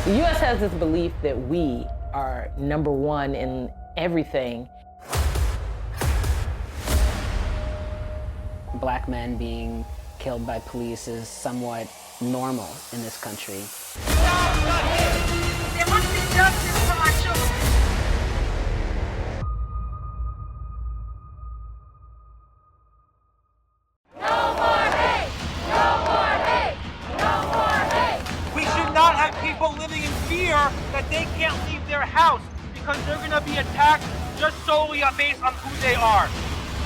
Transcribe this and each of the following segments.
The U.S. has this belief that we are number one in everything. Black men being killed by police is somewhat normal in this country. Stop the hate! There must be justice for our children. No more hate! No more hate! No more hate! We should not have people living in fear that they can't leave their house because they're going to be attacked just solely based on who they are.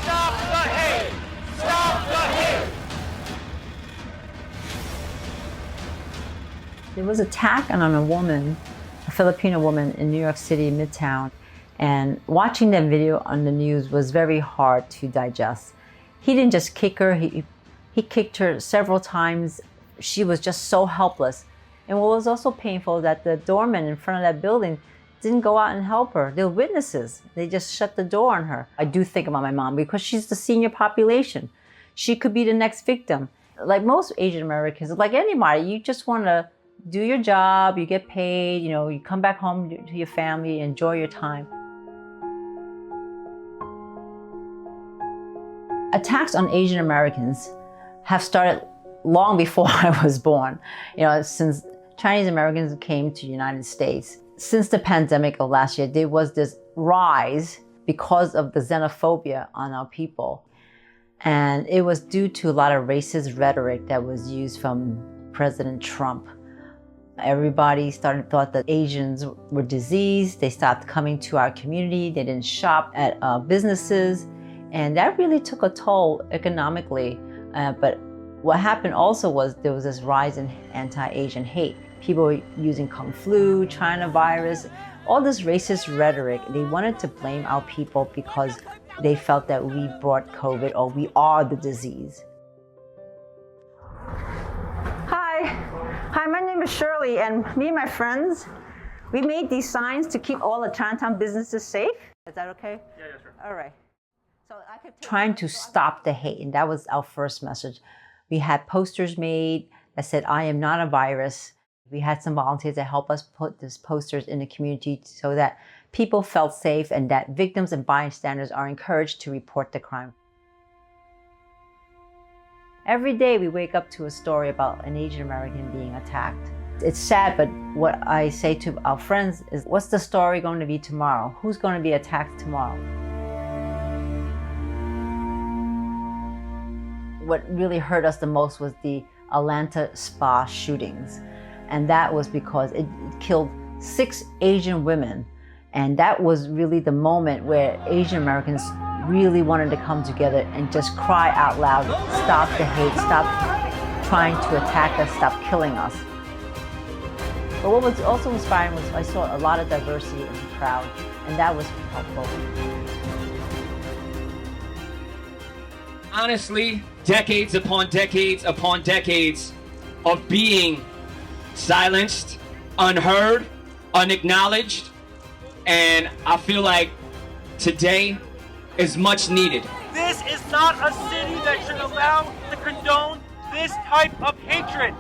Stop the hate! Stop the hate! There was an attack on a woman, a Filipino woman in New York City, midtown. And watching that video on the news was very hard to digest. He didn't just kick her, he kicked her several times. She was just so helpless. And what was also painful that the doorman in front of that building didn't go out and help her. They were witnesses. They just shut the door on her. I do think about my mom because she's the senior population. She could be the next victim. Like most Asian Americans, like anybody, you just want to do your job, you get paid, you come back home to your family, enjoy your time. Attacks on Asian Americans have started long before I was born. Since Chinese Americans came to the United States. Since the pandemic of last year, there was this rise because of the xenophobia on our people. And it was due to a lot of racist rhetoric that was used from President Trump. Everybody thought that Asians were diseased. They stopped coming to our community. They didn't shop at businesses. And that really took a toll economically. But what happened also was there was this rise in anti-Asian hate. People were using Kung Flu, China virus, all this racist rhetoric. They wanted to blame our people because they felt that we brought COVID or we are the disease. Hi, my name is Shirley, and me and my friends, we made these signs to keep all the Chinatown businesses safe. Is that okay? Yeah, sure. All right. So Trying to stop the hate, and that was our first message. We had posters made that said, "I am not a virus." We had some volunteers that helped us put these posters in the community so that people felt safe and that victims and bystanders are encouraged to report the crime. Every day we wake up to a story about an Asian American being attacked. It's sad, but what I say to our friends is, what's the story going to be tomorrow? Who's going to be attacked tomorrow? What really hurt us the most was the Atlanta spa shootings. And that was because it killed 6 Asian women. And that was really the moment where Asian Americans really wanted to come together and just cry out loud, stop the hate, stop trying to attack us, stop killing us. But what was also inspiring was I saw a lot of diversity in the crowd, and that was helpful. Honestly, decades upon decades upon decades of being silenced, unheard, unacknowledged, and I feel like today is much needed. This is not a city that should allow to condone this type of hatred.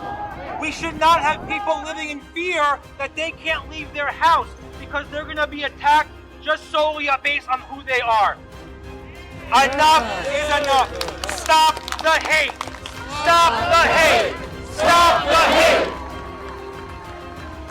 We should not have people living in fear that they can't leave their house because they're going to be attacked just solely based on who they are. Enough is enough. Stop the hate. Stop the hate. Stop the hate.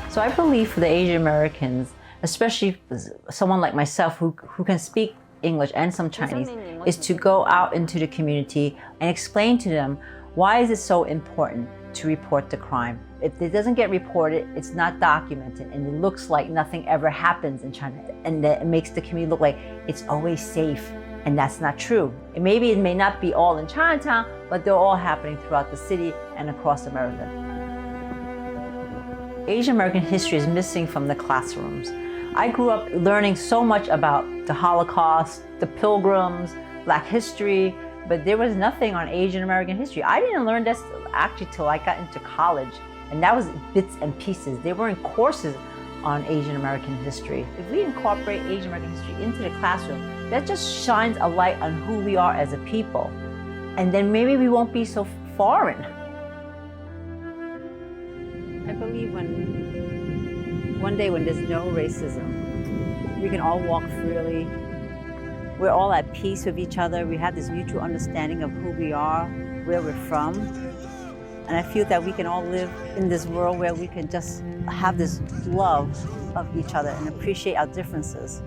So I believe for the Asian Americans, especially someone like myself who can speak English and some Chinese, is to go out into the community and explain to them why is it so important to report the crime. If it doesn't get reported, it's not documented, and it looks like nothing ever happens in China, and that it makes the community look like it's always safe, and that's not true. And maybe it may not be all in Chinatown, but they're all happening throughout the city and across America. Asian American history is missing from the classrooms. I grew up learning so much about the Holocaust, the Pilgrims, Black history, but there was nothing on Asian American history. I didn't learn this actually till I got into college, and that was bits and pieces. There weren't courses on Asian American history. If we incorporate Asian American history into the classroom, that just shines a light on who we are as a people. And then maybe we won't be so foreign. I believe when One day when there's no racism, we can all walk freely. We're all at peace with each other. We have this mutual understanding of who we are, where we're from. And I feel that we can all live in this world where we can just have this love of each other and appreciate our differences.